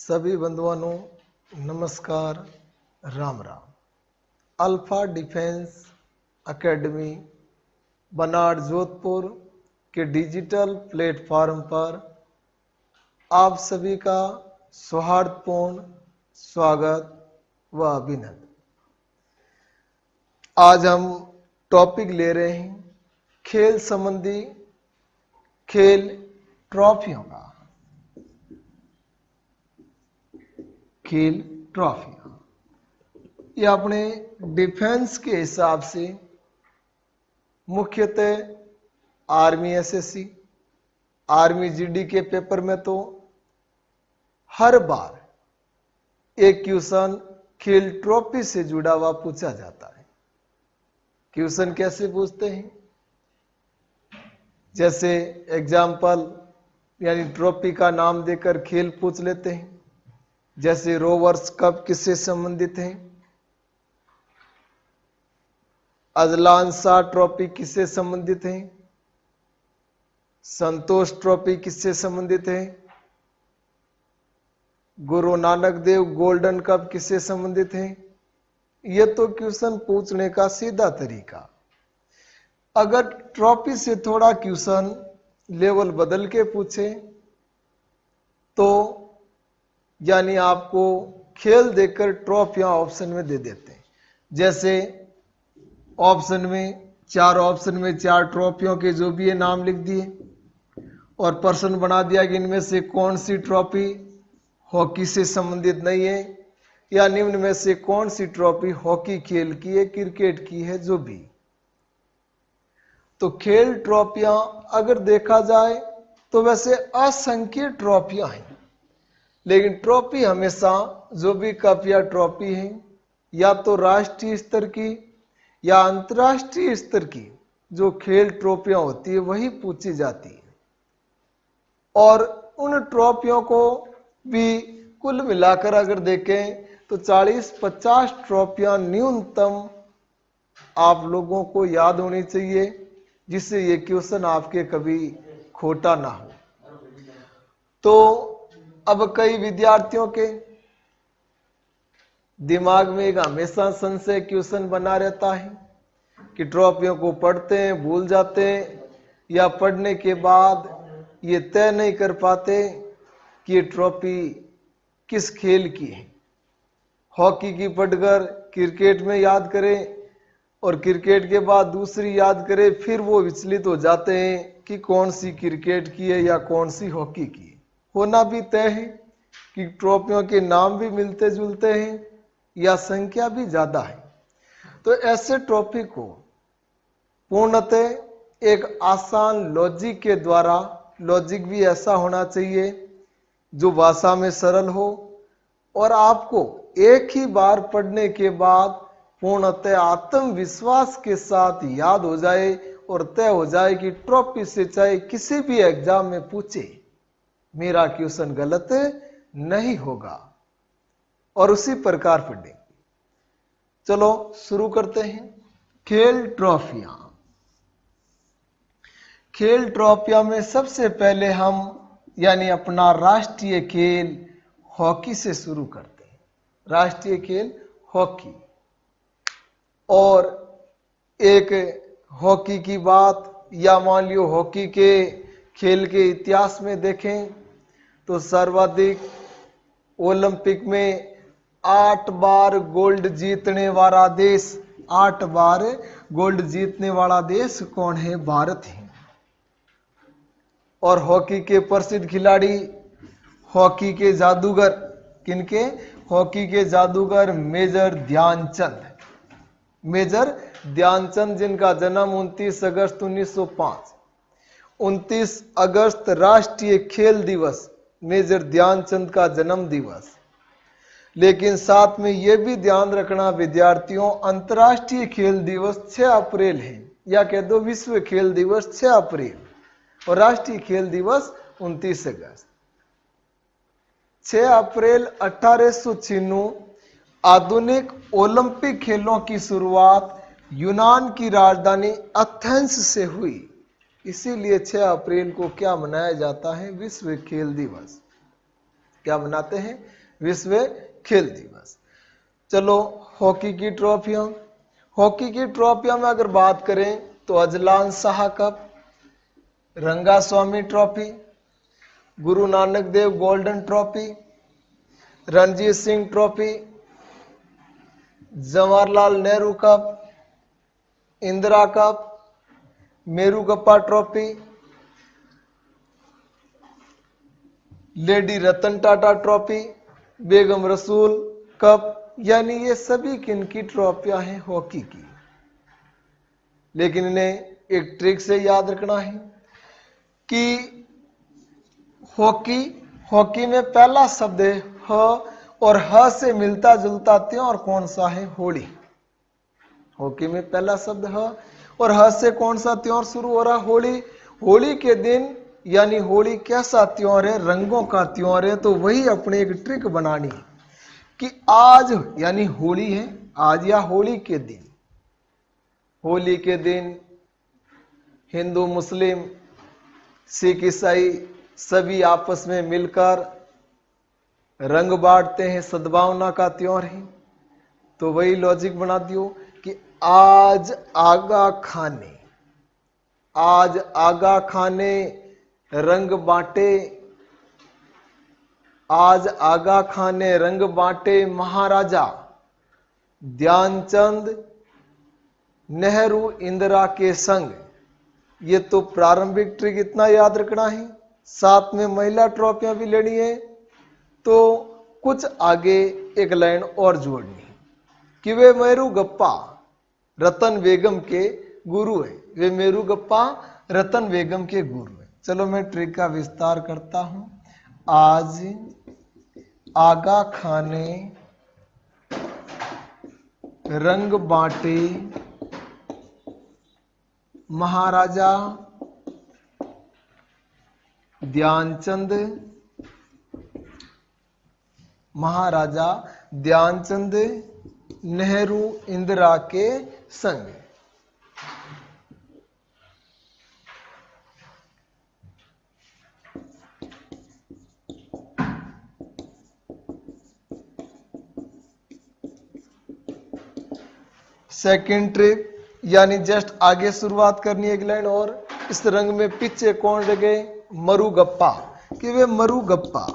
सभी बंधुओं नमस्कार, Ram Ram. Alpha defence academy Banar Jodhpur के डिजिटल प्लेटफॉर्म पर आप सभी का सौहार्दपूर्ण स्वागत व अभिनंदन। आज हम टॉपिक ले रहे हैं खेल संबंधी खेल ट्रॉफियों का। खेल ट्रॉफियां ये अपने डिफेंस के हिसाब से मुख्यतः आर्मी एसएससी, आर्मी जीडी के पेपर में तो हर बार एक क्वेश्चन खेल ट्रॉफी से जुड़ा हुआ पूछा जाता है। क्वेश्चन कैसे पूछते हैं? जैसे एग्जाम्पल यानी ट्रॉफी का नाम देकर खेल पूछ लेते हैं। जैसे रोवर्स कप किससे संबंधित है, अजलान शाह ट्रॉफी किससे संबंधित है, संतोष ट्रॉफी किससे संबंधित है, गुरु नानक देव गोल्डन कप किससे संबंधित है। यह तो क्वेश्चन पूछने का सीधा तरीका। अगर ट्रॉफी से थोड़ा क्वेश्चन लेवल बदल के पूछे तो यानी आपको खेल देकर ट्रॉफियां ऑप्शन में दे देते हैं। जैसे ऑप्शन में चार ट्रॉफियों के जो भी है नाम लिख दिए और प्रश्न बना दिया कि इनमें से कौन सी ट्रॉफी हॉकी से संबंधित नहीं है या निम्न में से कौन सी ट्रॉफी हॉकी खेल की है, क्रिकेट की है, जो भी। तो खेल ट्रॉफियां अगर देखा जाए तो वैसे असंख्य ट्रॉफियां हैं, लेकिन ट्रॉफी हमेशा जो भी कप या ट्रॉफी है या तो राष्ट्रीय स्तर की या अंतर्राष्ट्रीय स्तर की जो खेल ट्रॉफियां होती है वही पूछी जाती है। और उन ट्रॉफियों को भी कुल मिलाकर अगर देखें तो 40-50 ट्रॉफियां न्यूनतम आप लोगों को याद होनी चाहिए, जिससे ये क्वेश्चन आपके कभी खोटा ना हो। तो अब कई विद्यार्थियों के दिमाग में एक हमेशा संशय क्वेश्चन बना रहता है कि ट्रॉफियों को पढ़ते हैं भूल जाते हैं या पढ़ने के बाद ये तय नहीं कर पाते कि ये ट्रॉफी किस खेल की है। हॉकी की पढ़कर क्रिकेट में याद करें और क्रिकेट के बाद दूसरी याद करें, फिर वो विचलित हो जाते हैं कि कौन सी क्रिकेट की है या कौन सी हॉकी की है। होना भी तय है कि ट्रॉफियों के नाम भी मिलते जुलते हैं या संख्या भी ज्यादा है। तो ऐसे ट्रॉफी को पूर्णतः एक आसान लॉजिक के द्वारा, लॉजिक भी ऐसा होना चाहिए जो भाषा में सरल हो और आपको एक ही बार पढ़ने के बाद पूर्णतः आत्मविश्वास के साथ याद हो जाए और तय हो जाए कि ट्रॉफी से चाहे किसी भी एग्जाम में पूछे मेरा क्वेश्चन गलत नहीं होगा, और उसी प्रकार पढ़ेंगे। चलो शुरू करते हैं। खेल ट्रॉफियां। खेल ट्रॉफियां में सबसे पहले हम यानी अपना राष्ट्रीय खेल हॉकी से शुरू करते हैं। राष्ट्रीय खेल हॉकी। और एक हॉकी की बात या मान लियो हॉकी के खेल के इतिहास में देखें तो सर्वाधिक ओलंपिक में 8 बार गोल्ड जीतने वाला देश, 8 बार गोल्ड जीतने वाला देश कौन है? भारत है। और हॉकी के प्रसिद्ध खिलाड़ी, हॉकी के जादूगर, किनके? हॉकी के जादूगर मेजर ध्यानचंद। मेजर ध्यानचंद जिनका जन्म 29 अगस्त 1905। 29 अगस्त राष्ट्रीय खेल दिवस, मेजर ध्यानचंद का जन्म दिवस। लेकिन साथ में यह भी ध्यान रखना विद्यार्थियों, अंतर्राष्ट्रीय खेल दिवस 6 अप्रैल है, या कह दो विश्व खेल दिवस 6 अप्रैल और राष्ट्रीय खेल दिवस 29 अगस्त। 6 अप्रैल 1896 आधुनिक ओलंपिक खेलों की शुरुआत यूनान की राजधानी एथेंस से हुई। इसीलिए 6 अप्रैल को क्या मनाया जाता है? विश्व खेल दिवस। क्या मनाते हैं? विश्व खेल दिवस। चलो हॉकी की ट्रॉफियां, हॉकी की ट्रॉफियां में अगर बात करें तो Azlan Shah cup, Ranga Swami trophy, Guru Nanak Dev golden trophy, Ranjit Singh trophy, Jawaharlal Nehru cup, Indira cup, Murugappa trophy, lady Ratan Tata trophy, Begum Rasul cup, यानी ये सभी किनकी ट्रॉफियां हैं? हॉकी की। लेकिन इन्हें एक ट्रिक से याद रखना है कि हॉकी हॉकी में पहला शब्द है ह और ह से मिलता जुलता त्योहार कौन सा है? होली। हॉकी में पहला शब्द ह और ह से कौन सा त्योहार शुरू हो रहा? होली। होली के दिन यानी होली कैसा त्योहार है? रंगों का त्योहार है। तो वही अपने एक ट्रिक बनानी है कि आज यानी होली है, आज या होली के दिन, होली के दिन हिंदू मुस्लिम सिख ईसाई सभी आपस में मिलकर रंग बांटते हैं, सद्भावना का त्योहार है। तो वही लॉजिक बना दियो कि आज आगा खाने, आज आगा खाने रंग बांटे, आज आगा खाने रंग बांटे महाराजा ध्यानचंद नेहरू इंदिरा के संग। ये तो प्रारंभिक ट्रिक इतना याद रखना है। साथ में महिला ट्रॉफियां भी लेनी है। तो कुछ आगे एक लाइन और जोड़नी है कि वे मेरुगप्पा रतन बेगम के गुरु है, वे मेरुगप्पा रतन बेगम के गुरु है। चलो मैं ट्रिक का विस्तार करता हूं। आज आगा खाने रंग बांटे महाराजा ध्यानचंद, महाराजा ध्यानचंद नेहरू इंदिरा के संग। सेकंड ट्रिक यानी जस्ट आगे शुरुआत करनी है एक लाइन और। इस रंग में पीछे कौन रह गए? मरुगप्पा। कि वे मरुगप्पा,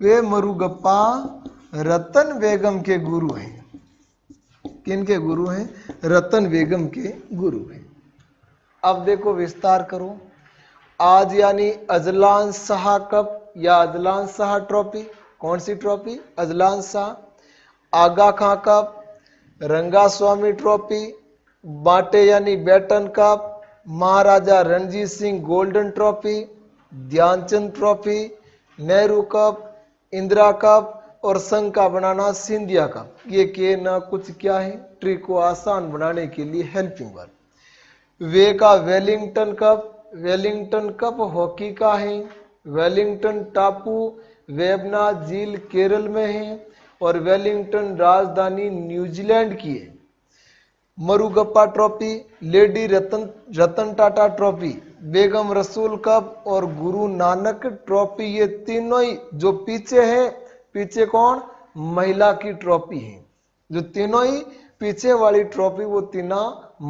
वे मरुगप्पा रतन बेगम के गुरु हैं। किनके गुरु हैं? रतन बेगम के गुरु हैं। अब देखो विस्तार करो। आज यानी अजलान शाह कप या अजलान शाह ट्रॉफी। कौन सी trophy? Azlan Shah. Aga Khan cup, Ranga Swami trophy, बांटे यानी Beighton cup, Maharaja Ranjit Singh golden trophy, Dhyanchand trophy, Nehru cup, Indira cup और संघ का बनाना सिंधिया कप। ये के ना कुछ क्या है? ट्रिक को आसान बनाने के लिए हेल्पिंग वर्ब। वे का Wellington cup, Wellington cup hockey का है। वेलिंगटन टापू वेबना झील केरल में है और वेलिंगटन राजधानी न्यूजीलैंड की है। Murugappa trophy, lady Ratan Tata trophy, Begum Rasul cup और गुरु नानक ट्रॉफी, ये तीनों ही जो पीछे है, पीछे कौन? महिला की ट्रॉफी है। जो तीनों ही पीछे वाली ट्रॉफी वो तीनों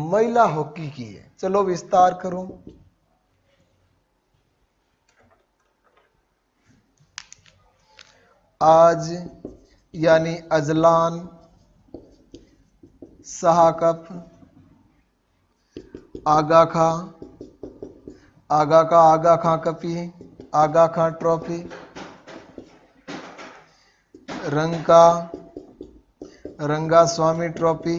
महिला हॉकी की है। चलो विस्तार करो। आज यानी अजलान शाह कप, आगा खां, आगा खां कपी, आगा खां ट्रॉफी, रंगा स्वामी ट्रॉफी,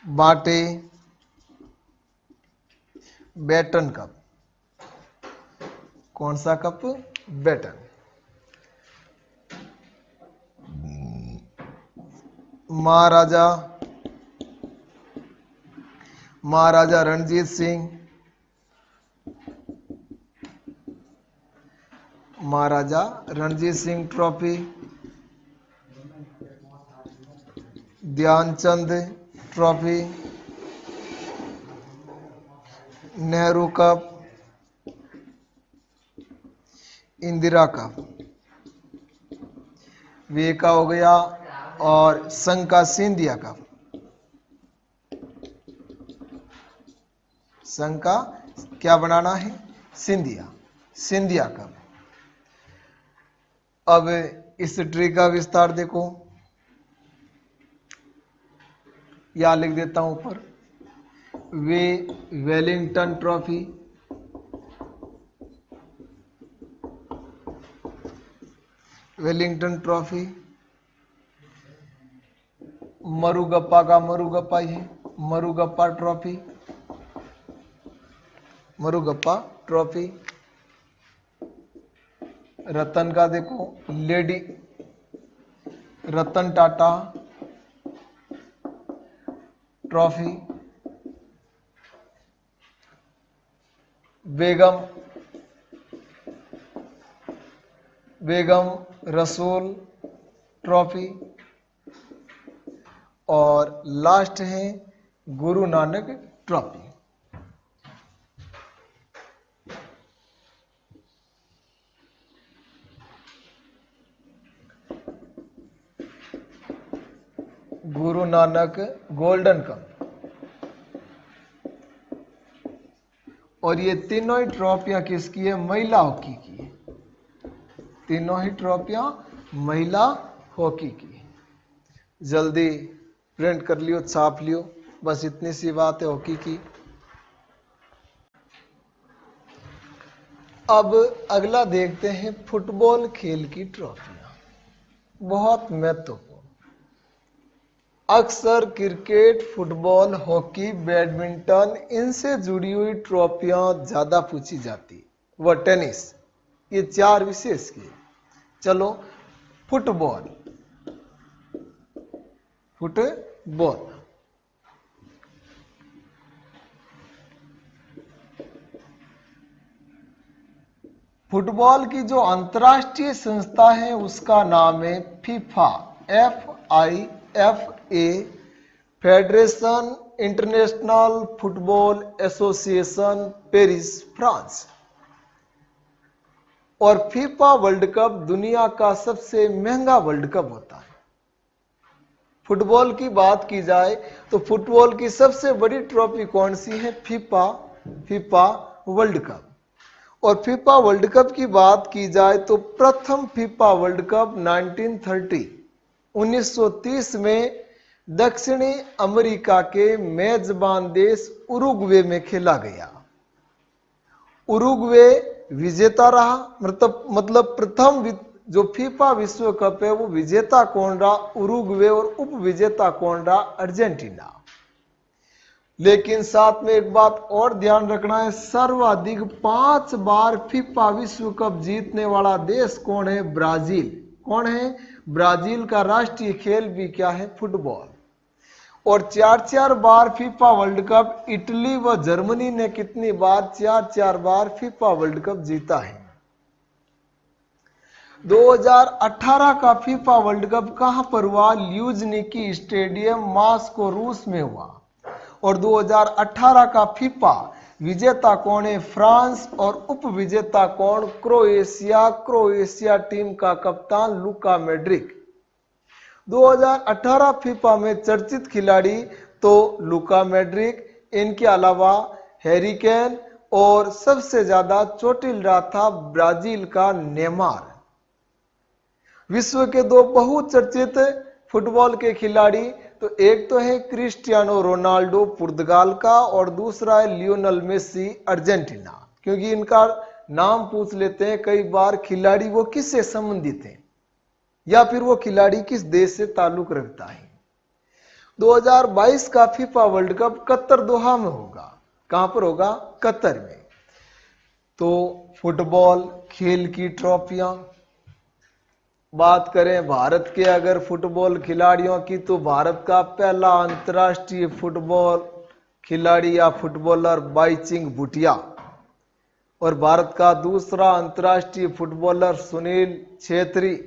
बांटे बैटन कप। कौन सा cup? Beighton. Maharaja Ranjit Singh, Maharaja Ranjit Singh trophy, Dhyanchand trophy, Nehru cup, Indira cup, वे का हो गया। और संघ का सिंधिया कप, संघ का क्या बनाना है, सिंधिया कप। अब इस ट्री का विस्तार देखो, या लिख देता हूं ऊपर, वे Wellington trophy, Wellington trophy, Murugappa का मरुगप्पा ही मरुगप्पा ट्रॉफी, मरुगप्पा ट्रॉफी। रतन का देखो, लेडी रतन टाटा ट्रॉफी, बेगम रसूल ट्रॉफी, और लास्ट है Guru Nanak trophy. Guru Nanak golden cup. और ये तीनों ही ट्रॉफियां किसकी है, महिला हॉकी की है। तीनों ही ट्रॉफियां महिला हॉकी की है। जल्दी प्रिंट कर लियो, छाप लियो, बस इतनी सी बात है हॉकी की। अब अगला देखते हैं फुटबॉल खेल की ट्रॉफियां, बहुत महत्वपूर्ण। अक्सर क्रिकेट, फुटबॉल, हॉकी, बैडमिंटन, इनसे जुड़ी हुई ट्रॉफियां ज्यादा पूछी जाती, व टेनिस, ये चार विशेष की। चलो फुटबॉल, फुटबॉल की जो अंतर्राष्ट्रीय संस्था है उसका नाम है FIFA, FIFA, federation international football association, Paris, France. और फीफा वर्ल्ड कप दुनिया का सबसे महंगा वर्ल्ड कप होता है। फुटबॉल की बात की जाए तो फुटबॉल की सबसे बड़ी ट्रॉफी कौन सी है, फीफा वर्ल्ड कप। और फीफा वर्ल्ड कप की बात की जाए तो प्रथम फीफा वर्ल्ड कप 1930 में दक्षिणी अमेरिका के मेजबान देश उरुग्वे में खेला गया। उरुग्वे विजेता रहा, मतलब प्रथम जो फीफा विश्व कप है वो विजेता कौन रहा, उरुग्वे, और उप विजेता कौन रहा, अर्जेंटीना। लेकिन साथ में एक बात और ध्यान रखना है, सर्वाधिक 5 बार फीफा विश्व कप जीतने वाला देश कौन है, ब्राजील। कौन है, ब्राजील का राष्ट्रीय खेल भी क्या है, फुटबॉल। और 4 बार फीफा वर्ल्ड कप इटली व जर्मनी ने कितनी बार, 4 बार फीफा वर्ल्ड कप जीता है। 2018 का फीफा वर्ल्ड कप कहां पर हुआ, ल्यूजनिकी स्टेडियम, मॉस्को, रूस में हुआ। और 2018 का फीफा विजेता कौन है, फ्रांस, और उप विजेता कौन, क्रोएशिया टीम का कप्तान लुका मॉड्रिक। 2018 फीफा में चर्चित खिलाड़ी तो लुका मॉड्रिक, इनके अलावा हैरी केन, और सबसे ज्यादा चोटिल रहा था ब्राजील का नेमार। विश्व के 2 बहुचर्चित फुटबॉल के खिलाड़ी, तो एक तो है क्रिस्टियानो रोनाल्डो पुर्तगाल का, और दूसरा है लियोनेल मेसी अर्जेंटीना। क्योंकि इनका नाम पूछ लेते हैं कई बार, खिलाड़ी वो किससे संबंधित हैं या फिर वो खिलाड़ी किस देश से ताल्लुक रखता है। 2022 का फीफा वर्ल्ड कप कतर, दोहा में होगा। कहां पर होगा, कतर में। तो फुटबॉल खेल की ट्रॉफियां, बात करें भारत के अगर फुटबॉल खिलाड़ियों की, तो भारत का पहला अंतर्राष्ट्रीय फुटबॉल खिलाड़ी या फुटबॉलर बाईचिंग भूटिया, और भारत का दूसरा अंतर्राष्ट्रीय फुटबॉलर सुनील छेत्री।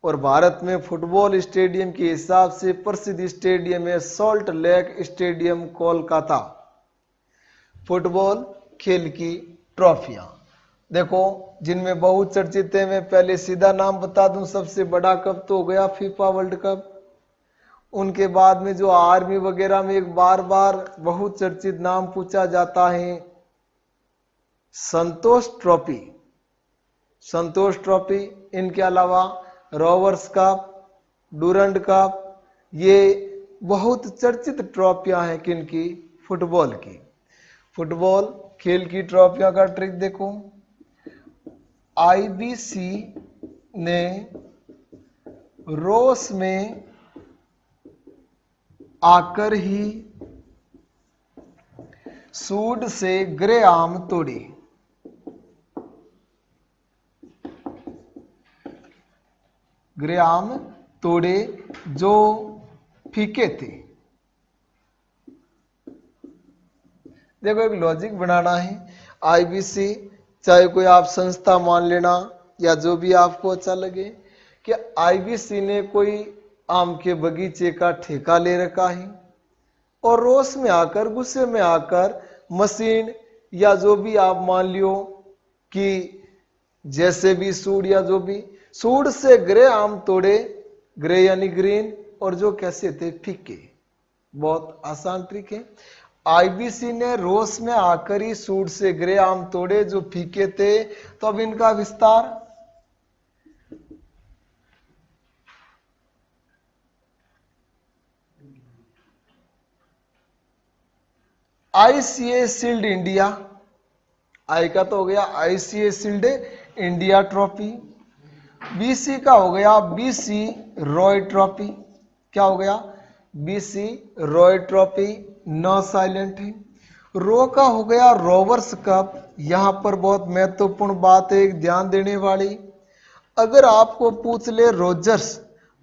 और भारत में फुटबॉल स्टेडियम के हिसाब से प्रसिद्ध स्टेडियम है salt lake stadium, Kolkata. Football खेल की ट्रॉफियां देखो जिनमें बहुत चर्चित है, मैं पहले सीधा नाम बता दूं, सबसे बड़ा कप तो हो गया फीफा वर्ल्ड कप। उनके बाद में जो आर्मी वगैरह में एक बार बार बहुत चर्चित नाम पूछा जाता है, संतोष ट्रॉफी। संतोष ट्रॉफी, इनके अलावा रोवर्स कप, डूरंड कप, ये बहुत चर्चित ट्रॉफियां हैं किनकी? फुटबॉल की। फुटबॉल खेल की ट्रॉफियों का ट्रिक देखो, आईबीसी ने रोस में आकर ही सूड से ग्रे आम तोड़ी। ग्रे आम तोड़े जो फीके थे। देखो एक लॉजिक बनाना है। आईबीसी, चाहे कोई आप संस्था मान लेना या जो भी आपको अच्छा लगे, कि आईबीसी ने कोई आम के बगीचे का ठेका ले रखा है और रोष में आकर, गुस्से में आकर मशीन या जो भी आप मान लियो कि जैसे भी सूड या जो भी, सूड से ग्रे आम तोड़े, ग्रे यानी ग्रीन, और जो कैसे थे? फीके। बहुत आसान ट्रिक है। आईबीसी ने रोस में आकर ही सूड से ग्रे आम तोड़े जो फीके थे। तो अब इनका विस्तार, आईसीए शील्ड इंडिया, आई का तो हो गया ICA shield India trophy. BC का हो गया बीसी रॉय ट्रॉफी। क्या हो गया? BC Roy trophy, no silent है। रो का हो गया रोवर्स कप। यहां पर बहुत महत्वपूर्ण बात है, एक ध्यान देने वाली। अगर आपको पूछ ले रोजर्स,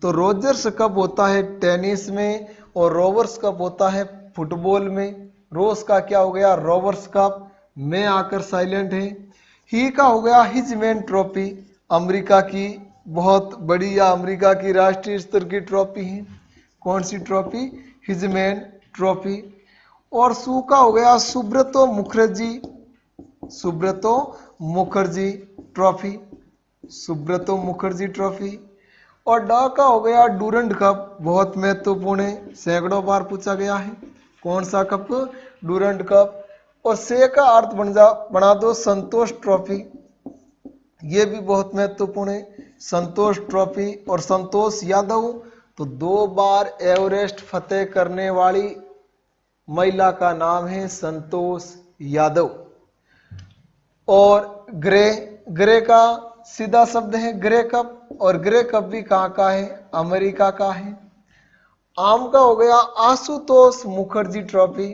तो रोजर्स कप होता है टेनिस में और रोवर्स कप होता है फुटबॉल में। रोस का क्या हो गया? रोवर्स कप, में आकर साइलेंट है। ही का हो गया हिजमैन ट्रॉफी, अमेरिका की बहुत बड़ी या अमेरिका की राष्ट्रीय स्तर की ट्रॉफी है। कौन सी ट्रॉफी? हिजमैन ट्रॉफी। और सू का हो गया सुब्रतो मुखर्जी, सुब्रतो मुखर्जी ट्रॉफी, सुब्रतो मुखर्जी ट्रॉफी। और डा का हो गया डूरंड कप, बहुत महत्वपूर्ण है, सैकड़ों बार पूछा गया है। कौन सा कप? Durand cup. और से का अर्थ बना दो संतोष ट्रॉफी, ये भी बहुत महत्वपूर्ण है, संतोष ट्रॉफी। और संतोष यादव, तो 2 बार एवरेस्ट फतेह करने वाली महिला का नाम है संतोष यादव। और ग्रे, ग्रे का सीधा शब्द है ग्रे कप, और ग्रे कप भी कहाँ का है? अमेरिका का है। आम का हो गया आशुतोष मुखर्जी ट्रॉफी,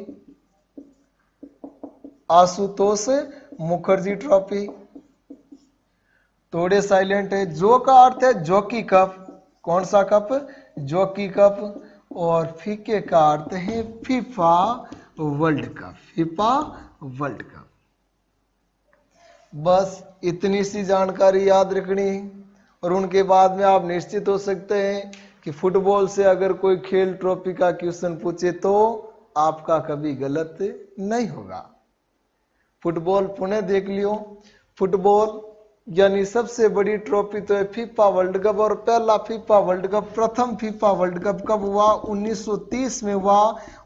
आशुतोष मुखर्जी ट्रॉफी। थोड़े साइलेंट है। जो का अर्थ है जॉकी कप, कौन सा कप? Jockey cup. और फीके का अर्थ है FIFA world cup, FIFA world cup. बस इतनी सी जानकारी याद रखनी है और उनके बाद में आप निश्चित हो सकते हैं कि फुटबॉल से अगर कोई खेल ट्रॉफी का क्वेश्चन पूछे तो आपका कभी गलत नहीं होगा। फुटबॉल पुनः देख लियो। फुटबॉल यानी सबसे बड़ी ट्रॉफी तो है फीफा वर्ल्ड कप। और पहला फीफा वर्ल्ड कप, प्रथम फीफा वर्ल्ड कप कब हुआ? 1930 में हुआ।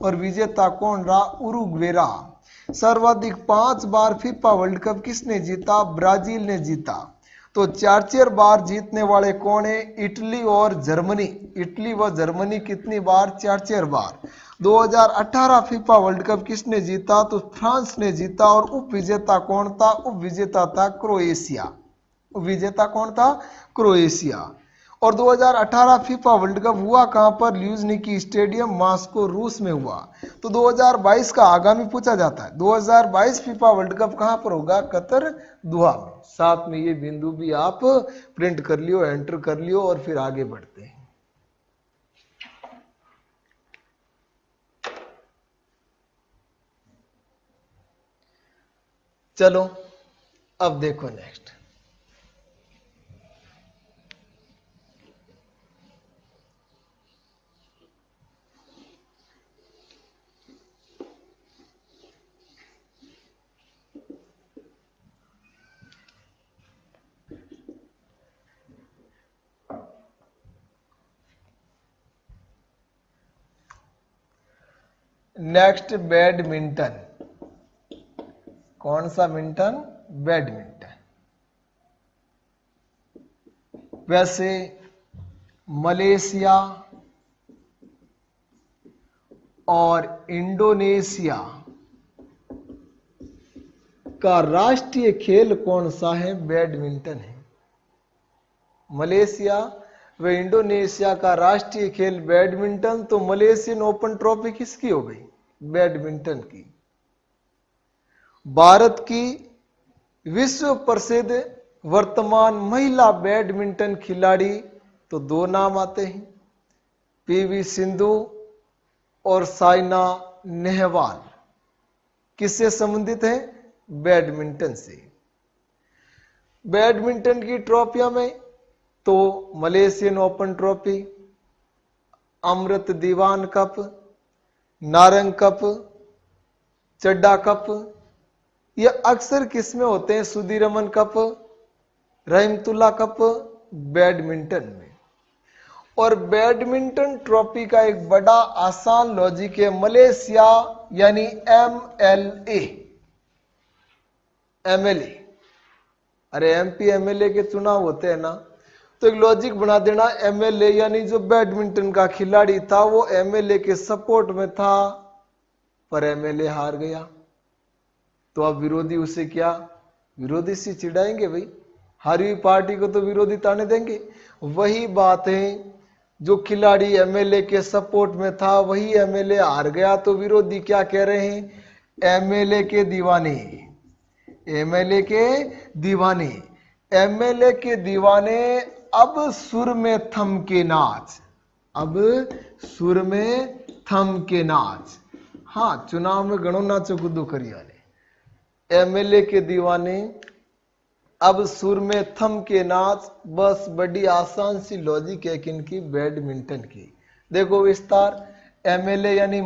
और विजेता कौन रहा? उरुग्वे रहा। सर्वाधिक 5 बार फीफा वर्ल्ड कप किसने जीता? ब्राजील ने जीता। तो 4 बार जीतने वाले कौन है? इटली और जर्मनी। इटली व जर्मनी कितनी बार? 4 बार। 2018 फीफा वर्ल्ड कप किसने जीता? तो फ्रांस ने जीता। और उप विजेता कौन था? उप विजेता था क्रोएशिया। विजेता कौन था? क्रोएशिया। और 2018 फीफा वर्ल्ड कप हुआ कहां पर? ल्यूजनिकी स्टेडियम, मॉस्को, रूस में हुआ। तो 2022 का आगामी पूछा जाता है। 2022 फीफा वर्ल्ड कप कहां पर होगा? कतर, दोहा में। साथ में ये बिंदु भी आप प्रिंट कर लियो, एंटर कर लियो और फिर आगे बढ़ते हैं। चलो अब देखो नेक्स्ट। Next badminton. कौन सा मिंटन? बैडमिंटन। वैसे मलेशिया और इंडोनेशिया का राष्ट्रीय खेल कौन सा है? बैडमिंटन है। मलेशिया व इंडोनेशिया का राष्ट्रीय खेल बैडमिंटन, तो मलेशियन ओपन ट्रॉफी किसकी हो गई? बैडमिंटन की। भारत की विश्व प्रसिद्ध वर्तमान महिला बैडमिंटन खिलाड़ी, तो दो नाम आते हैं, पीवी सिंधु और साइना नेहवाल। किससे संबंधित है? बैडमिंटन से। बैडमिंटन की ट्रॉफियां में तो मलेशियन ओपन ट्रॉफी, अमृत दीवान कप, नारंग कप, चड्डा कप, ये अक्सर किसमें होते हैं? Sudirman cup, Rahmatullah cup, badminton में। और बैडमिंटन ट्रॉफी का एक बड़ा आसान लॉजिक है, मलेशिया यानी MLA, MLA, अरे MP MLA के चुनाव होते हैं ना, तो एक लॉजिक बना देना, MLA यानी जो बैडमिंटन का खिलाड़ी था वो MLA के सपोर्ट में था, पर MLA हार गया, तो अब विरोधी उसे क्या? विरोधी से चिढ़ाएंगे भाई, हारी हुई पार्टी को तो विरोधी ताने देंगे। वही बात है, जो खिलाड़ी MLA के सपोर्ट में था वही MLA हार गया, तो विरोधी क्या कह रहे हैं? MLA के दीवाने, MLA के दीवाने, MLA के दीवाने, अब सुर में थम के नाच, अब सुर में थम के नाच। हाँ, चुनाव में गणो नाचो कूदो करिया ने। MLA के दीवाने, अब सुर में थम के नाच। बस बड़ी आसान सी लॉजिक है किनकी? बैडमिंटन की। देखो विस्तार, MLA यानी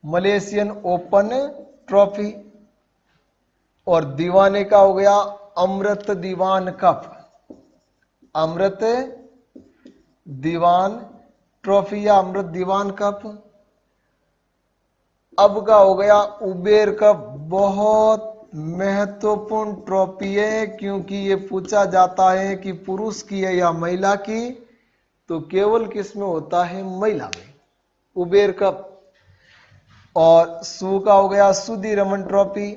मलेशियन ओपन ट्रॉफी, और दीवाने का हो गया अमृत दीवान कप, अमृत दीवान ट्रॉफी या अमृत दीवान कप। अब का हो गया उबेर कप, बहुत महत्वपूर्ण ट्रॉफी है, क्योंकि ये पूछा जाता है कि पुरुष की है या महिला की, तो केवल किस में होता है? महिला में, उबेर कप। और सू का हो गया सुदीरमन ट्रॉफी,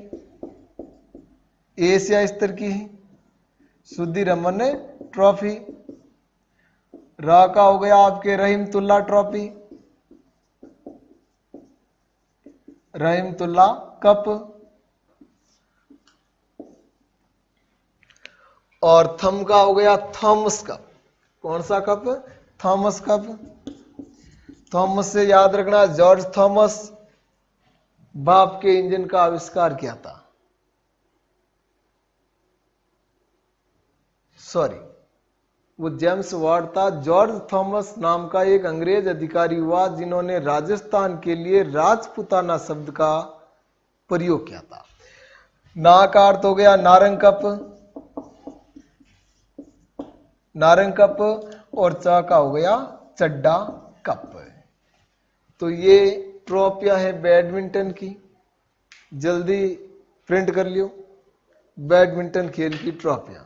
एशिया स्तर की है, सुदीरमन ट्रॉफी। रा का हो गया आपके रहीमतुल्ला ट्रॉफी, रहीमतुल्ला कप। और थम का हो गया थॉमस कप। कौन सा कप? Thomas cup. थॉमस से याद रखना, जॉर्ज थॉमस भाप के इंजन का आविष्कार किया था। सॉरी, वो जेम्स वाट था। जॉर्ज थॉमस नाम का एक अंग्रेज अधिकारी हुआ जिन्होंने राजस्थान के लिए राजपुताना शब्द का प्रयोग किया था। ना का अर्थ हो गया नारंग कप, नारंग कप, और चा का हो गया चड्डा कप। तो ये ट्रॉफियां हैं बैडमिंटन की, जल्दी प्रिंट कर लियो, बैडमिंटन खेल की ट्रॉफियां।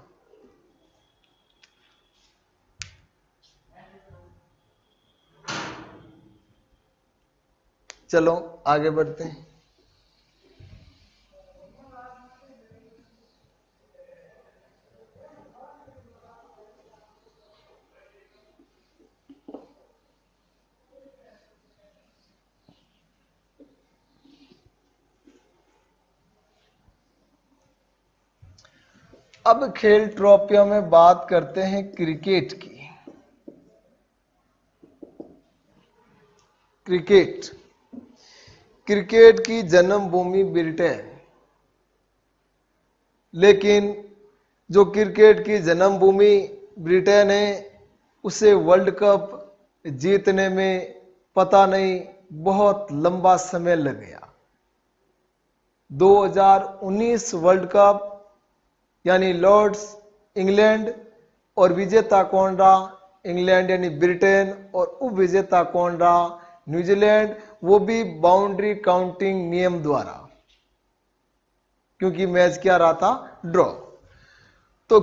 चलो आगे बढ़ते हैं। अब खेल ट्रॉफियों में बात करते हैं क्रिकेट की। क्रिकेट की जन्मभूमि ब्रिटेन, लेकिन जो क्रिकेट की जन्मभूमि ब्रिटेन है उसे वर्ल्ड कप जीतने में पता नहीं बहुत लंबा समय लग गया। 2019 वर्ल्ड कप यानी लॉर्ड्स इंग्लैंड, और विजेता कौन रहा? इंग्लैंड यानी ब्रिटेन, और उप विजेता कौन रहा? न्यूजीलैंड, वो भी बाउंड्री काउंटिंग नियम द्वारा, क्योंकि मैच क्या रहा था, ड्रॉ। तो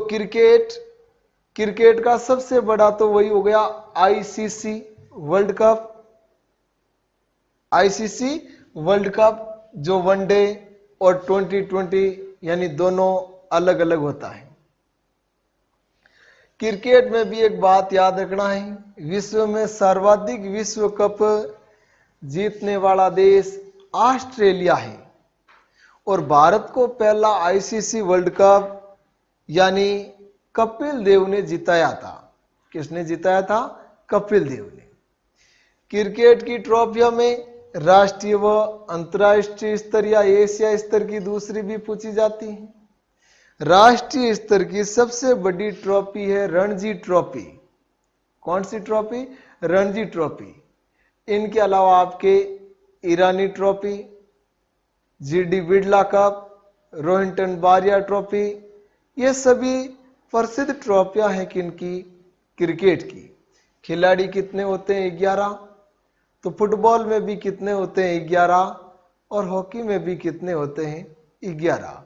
क्रिकेट का सबसे बड़ा तो वही हो गया ICC world cup. ICC world cup जो वनडे और 2020 यानी दोनों अलग अलग होता है। क्रिकेट में भी एक बात याद रखना है, विश्व में सर्वाधिक विश्व कप जीतने वाला देश ऑस्ट्रेलिया है, और भारत को पहला आईसीसी वर्ल्ड कप यानी कपिल देव ने जिताया था। किसने जिताया था? कपिल देव ने। क्रिकेट की ट्रॉफियों में राष्ट्रीय व अंतर्राष्ट्रीय स्तर या एशिया स्तर की दूसरी भी पूछी जाती है। राष्ट्रीय स्तर की सबसे बड़ी ट्रॉफी है रणजी ट्रॉफी। कौन सी ट्रॉफी? रणजी ट्रॉफी। इनके अलावा आपके Irani trophy, GD Birla cup, Rohinton Baria trophy, ये सभी प्रसिद्ध ट्रॉफियां हैं किनकी? क्रिकेट की। खिलाड़ी कितने होते हैं? 11। तो फुटबॉल में भी कितने होते हैं? 11। और हॉकी में भी कितने होते हैं? 11।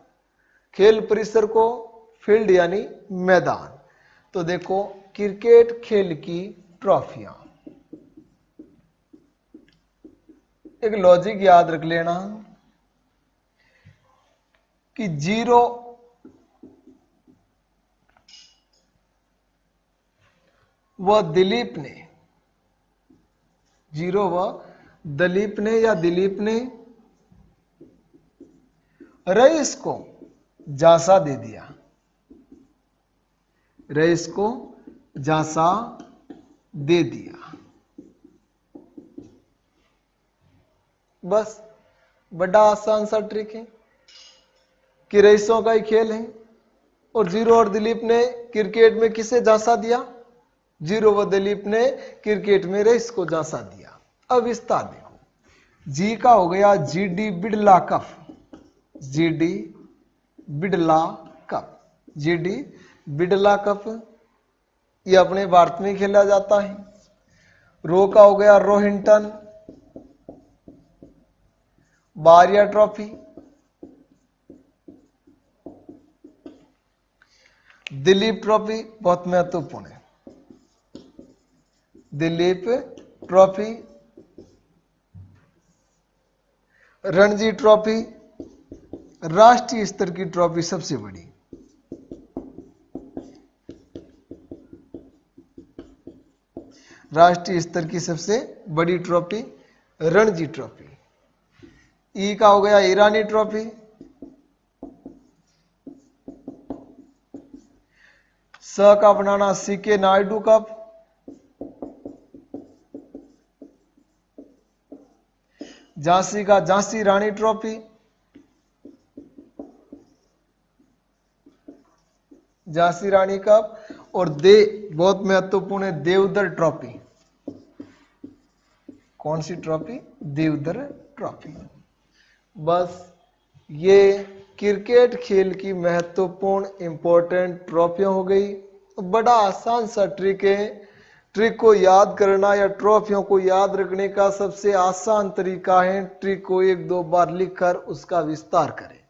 खेल परिसर को फील्ड यानी मैदान। तो देखो क्रिकेट खेल की ट्रॉफियां, एक लॉजिक याद रख लेना कि 0 व दिलीप ने, 0 व दिलीप ने या दिलीप ने रईस को झांसा दे दिया। रईस को झांसा दे दिया। बस बड़ा आसान सा ट्रिक है कि रईसों का ही खेल है, और 0 और दिलीप ने क्रिकेट में किसे झांसा दिया? 0 व दिलीप ने क्रिकेट में रईस को झांसा दिया। अब विस्तार देखो, जी का हो गया GD Birla cup. GD Birla cup, GD Birla cup, ये अपने भारत में खेला जाता है। रो का हो गया रोहिंटन बारिया ट्रॉफी। दिलीप ट्रॉफी बहुत महत्वपूर्ण है। दिलीप ट्रॉफी, रणजी ट्रॉफी, राष्ट्रीय स्तर की ट्रॉफी सबसे बड़ी, राष्ट्रीय स्तर की सबसे बड़ी ट्रॉफी रणजी ट्रॉफी। ई का हो गया ईरानी ट्रॉफी। स का बनाना सीके नायडू कप। झांसी का झांसी रानी ट्रॉफी। झांसी रानी कप। और बहुत महत्वपूर्ण है देवधर ट्रॉफी। कौन सी ट्रॉफी? देवधर ट्रॉफी। बस ये क्रिकेट खेल की महत्वपूर्ण इंपॉर्टेंट ट्रॉफियां हो गई। बड़ा आसान सा ट्रिक है। ट्रिक को याद करना या ट्रॉफियों को याद रखने का सबसे आसान तरीका है ट्रिक को 1-2 बार लिखकर उसका विस्तार करें,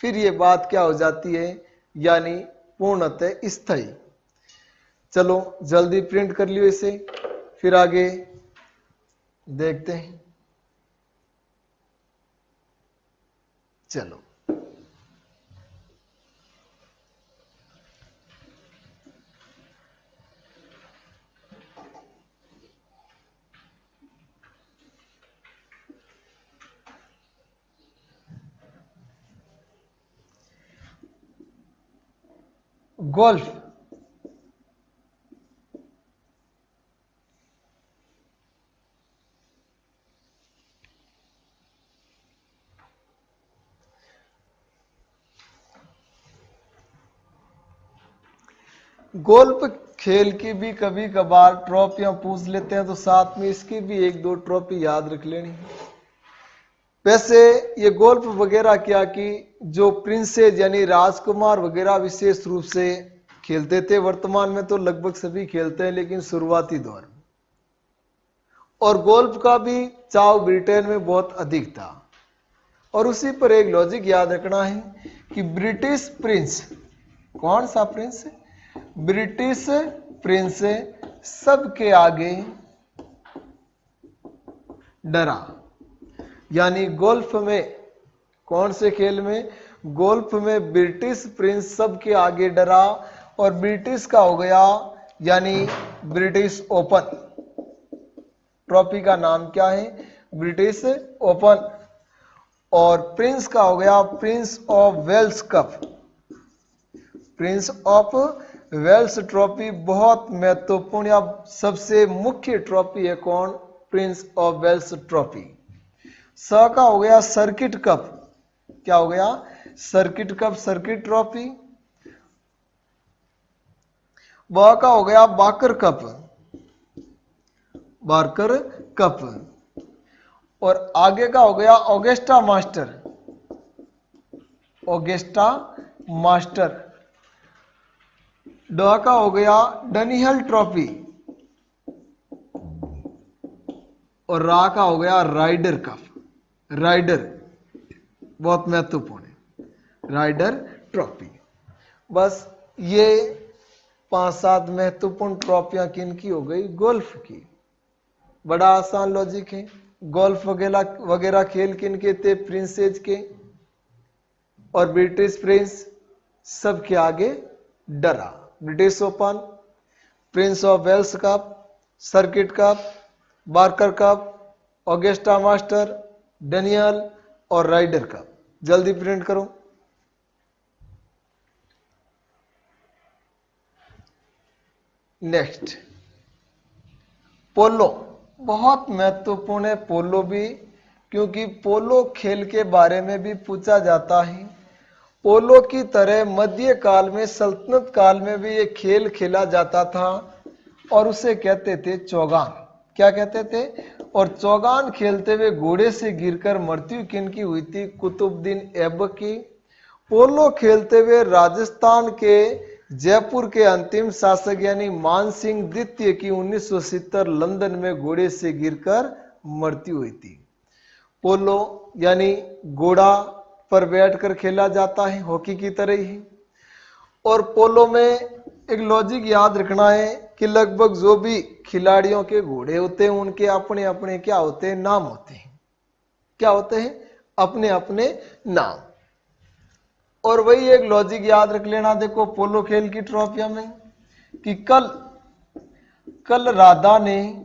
फिर ये बात क्या हो जाती है, यानी पूर्णतः स्थायी। चलो जल्दी प्रिंट कर लियो इसे, फिर आगे देखते हैं। चलो गोल्फ। गोल्फ खेल की भी कभी कभार ट्रॉफियां पूछ लेते हैं, तो साथ में इसकी भी 1-2 ट्रॉफी याद रख लेनी है। वैसे ये गोल्फ वगैरह क्या कि जो प्रिंसेज यानी राजकुमार वगैरह विशेष रूप से खेलते थे, वर्तमान में तो लगभग सभी खेलते हैं, लेकिन शुरुआती दौर में। और गोल्फ का भी चाव ब्रिटेन में बहुत अधिक था। और उसी पर एक लॉजिक याद रखना है कि ब्रिटिश प्रिंस, कौन सा प्रिंस? ब्रिटिश प्रिंस सबके आगे डरा। यानी गोल्फ में, कौन से खेल में? गोल्फ में ब्रिटिश प्रिंस सबके आगे डरा। और ब्रिटिश का हो गया यानी ब्रिटिश ओपन। ट्रॉफी का नाम क्या है? British open. और प्रिंस का हो गया Prince of Wales cup. Prince of Wales trophy बहुत महत्वपूर्ण या सबसे मुख्य ट्रॉफी है। कौन? Prince of Wales trophy. स का हो गया सर्किट कप। क्या हो गया? Circuit cup, circuit trophy. ब का हो गया बाकर कप, बाकर कप। और आगे का हो गया ऑगेस्टा मास्टर, ऑगेस्टा मास्टर। ड का हो गया डनिहल ट्रॉफी। और रा का हो गया राइडर कप, राइडर, बहुत महत्वपूर्ण है, राइडर ट्रॉफी। बस ये 5-7 महत्वपूर्ण ट्रॉफियां किनकी हो गई? गोल्फ की। बड़ा आसान लॉजिक है। गोल्फ वगैरह खेल किनके थे? प्रिंसेज के। और ब्रिटिश प्रिंस सबके आगे डरा। British open, prince of Wales cup, circuit cup, Barker cup, Augusta master, Daniel और राइडर कप। जल्दी प्रिंट करो। Next, polo. बहुत महत्वपूर्ण है पोलो भी, क्योंकि पोलो खेल के बारे में भी पूछा जाता है। पोलो की तरह मध्य काल में, सल्तनत काल में भी ये खेल खेला जाता था और उसे कहते थे चौगान। क्या कहते थे? और चौगान खेलते हुए घोड़े से गिरकर मृत्यु किनकी हुई थी? कुतुबुद्दीन ऐबक की। पोलो खेलते हुए राजस्थान के जयपुर के अंतिम शासक यानी मानसिंह द्वितीय की 1970 लंदन में घोड़े से गिरकर मृत्यु हुई थी। पोलो यानी घोड़ा पर बैठकर खेला जाता है, हॉकी की तरह ही। और पोलो में एक लॉजिक याद रखना है कि लगभग जो भी खिलाड़ियों के घोड़े होते हैं उनके अपने अपने क्या होते हैं? नाम होते हैं। क्या होते हैं? अपने अपने नाम। और वही एक लॉजिक याद रख लेना, देखो पोलो खेल की ट्रॉफियों में, कि कल राधा ने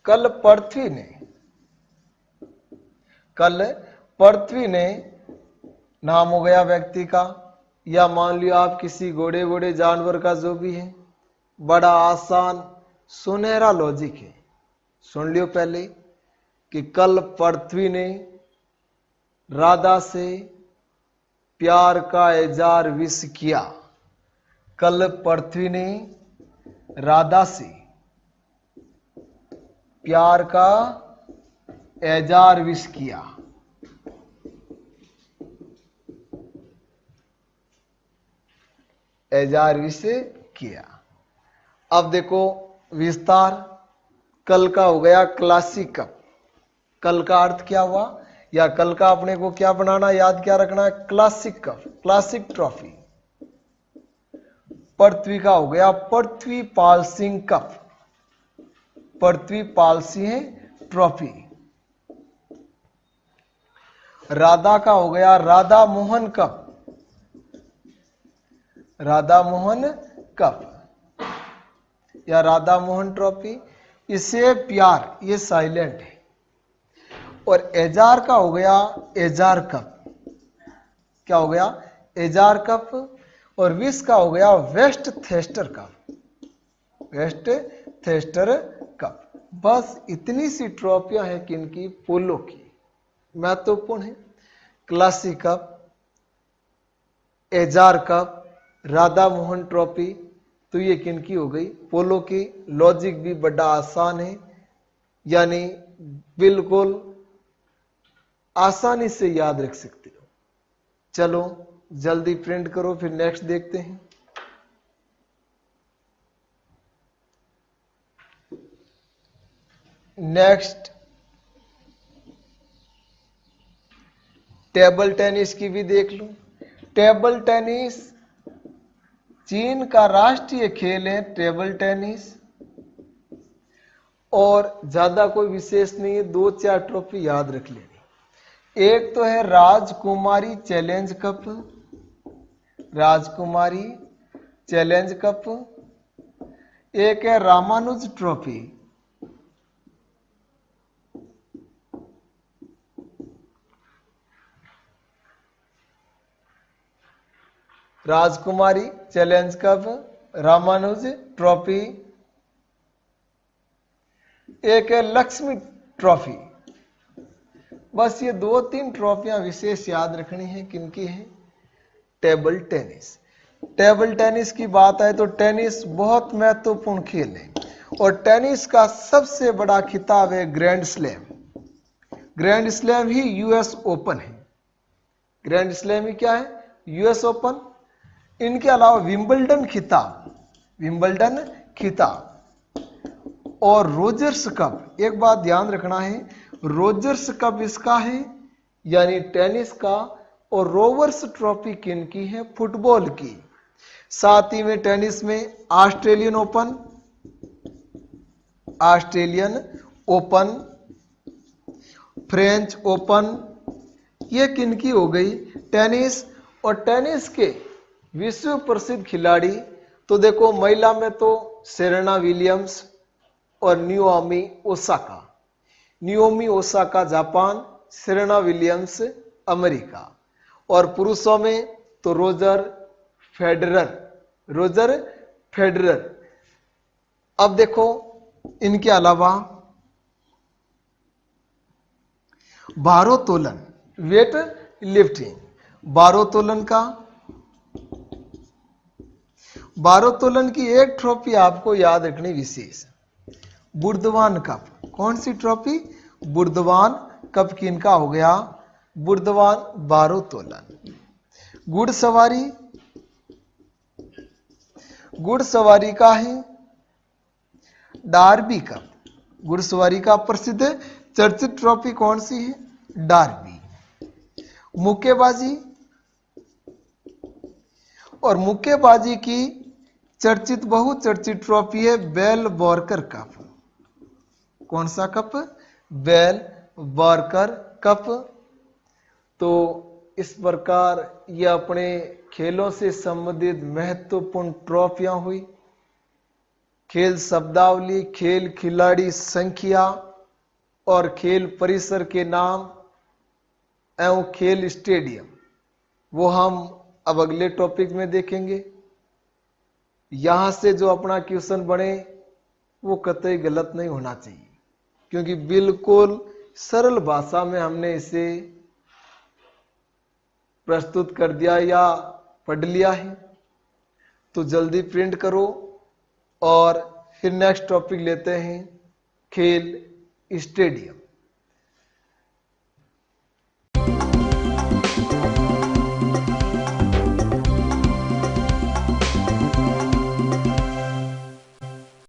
कल पृथ्वी ने नाम हो गया व्यक्ति का, या मान लियो आप किसी घोड़े जानवर का, जो भी है। बड़ा आसान सुनहरा लॉजिक है। सुन लियो पहले कि कल पृथ्वी ने राधा से प्यार का इजहार विश किया। कल पृथ्वी ने राधा से प्यार का इजहार विश किया। इजहार विश किया। अब देखो विस्तार। कल का हो गया क्लासिक कप। कल का अर्थ क्या हुआ? या कल का अपने को क्या बनाना, याद क्या रखना? Classic cup, classic trophy. Prithvi का हो गया पृथ्वीपाल सिंह कप, पृथ्वीपाल सिंह ट्रॉफी। राधा का हो गया राधा मोहन कप, राधा मोहन कप या राधा मोहन ट्रॉफी। इसे प्यार, ये साइलेंट है। और एजार का हो गया एजार कप। क्या हो गया? एजार कप। और विश का हो गया वेस्ट थेस्टर कप, वेस्ट थेस्टर कप। बस इतनी सी ट्रॉफियां हैं किनकी? पोलो की। महत्वपूर्ण है classic cup, Ezra cup, Radha Mohan trophy. तो ये किनकी हो गई? पोलो की। लॉजिक भी बड़ा आसान है, यानी बिल्कुल आसानी से याद रख सकते हो। चलो जल्दी प्रिंट करो, फिर नेक्स्ट देखते हैं। नेक्स्ट टेबल टेनिस की भी देख लो। टेबल टेनिस चीन का राष्ट्रीय खेल है, टेबल टेनिस। और ज्यादा कोई विशेष नहीं है, 2-4 ट्रॉफी याद रख लेनी। एक तो है राजकुमारी चैलेंज कप, राजकुमारी चैलेंज कप। एक है रामानुज ट्रॉफी, राजकुमारी चैलेंज कप, रामानुज ट्रॉफी। एक है लक्ष्मी ट्रॉफी। बस ये 2-3 ट्रॉफियां विशेष याद रखनी है। किनकी है? Table tennis. टेबल टेनिस की बात आए तो टेनिस बहुत महत्वपूर्ण खेल है, और टेनिस का सबसे बड़ा खिताब है ग्रैंड स्लैम। ग्रैंड स्लैम ही यूएस ओपन है। ग्रैंड स्लैम ही क्या है? US open. इनके अलावा विंबलडन खिताब, विंबलडन खिताब और रोजर्स कप। एक बात ध्यान रखना है, रोजर्स कप इसका है यानी टेनिस का, और रोवर्स ट्रॉफी किनकी है? फुटबॉल की। साथ ही में टेनिस में Australian open, Australian open, French open, ये किनकी हो गई? टेनिस। और टेनिस के विश्व प्रसिद्ध खिलाड़ी तो देखो, महिला में तो सेरेना विलियम्स और Naomi Osaka. Naomi Osaka Japan, Serena Williams America. और पुरुषों में तो रोजर फेडरर, रोजर फेडरर। अब देखो इनके अलावा भारोत्तोलन, वेट लिफ्टिंग, भारोत्तोलन का, भारोत्तोलन की एक ट्रॉफी आपको याद रखनी विशेष, बुर्दवान कप। कौन सी ट्रॉफी? बुर्दवान कप। किनका हो गया? बुर्दवान भारोत्तोलन। घुड़सवारी, घुड़सवारी का है डार्बी कप। घुड़सवारी का प्रसिद्ध चर्चित ट्रॉफी कौन सी है? डार्बी। मुक्केबाजी, और मुक्केबाजी की चर्चित बहुचर्चित ट्रॉफी है बेल वॉर्कर कप। कौन सा कप? Bell वॉर्कर cup. तो इस प्रकार ये अपने खेलों से संबंधित महत्वपूर्ण ट्रॉफियां हुई। खेल शब्दावली, खेल खिलाड़ी संख्या और खेल परिसर के नाम एवं खेल स्टेडियम, वो हम अब अगले टॉपिक में देखेंगे। यहां से जो अपना क्वेश्चन बने वो कतई गलत नहीं होना चाहिए, क्योंकि बिल्कुल सरल भाषा में हमने इसे प्रस्तुत कर दिया या पढ़ लिया है। तो जल्दी प्रिंट करो और फिर नेक्स्ट टॉपिक लेते हैं, खेल स्टेडियम।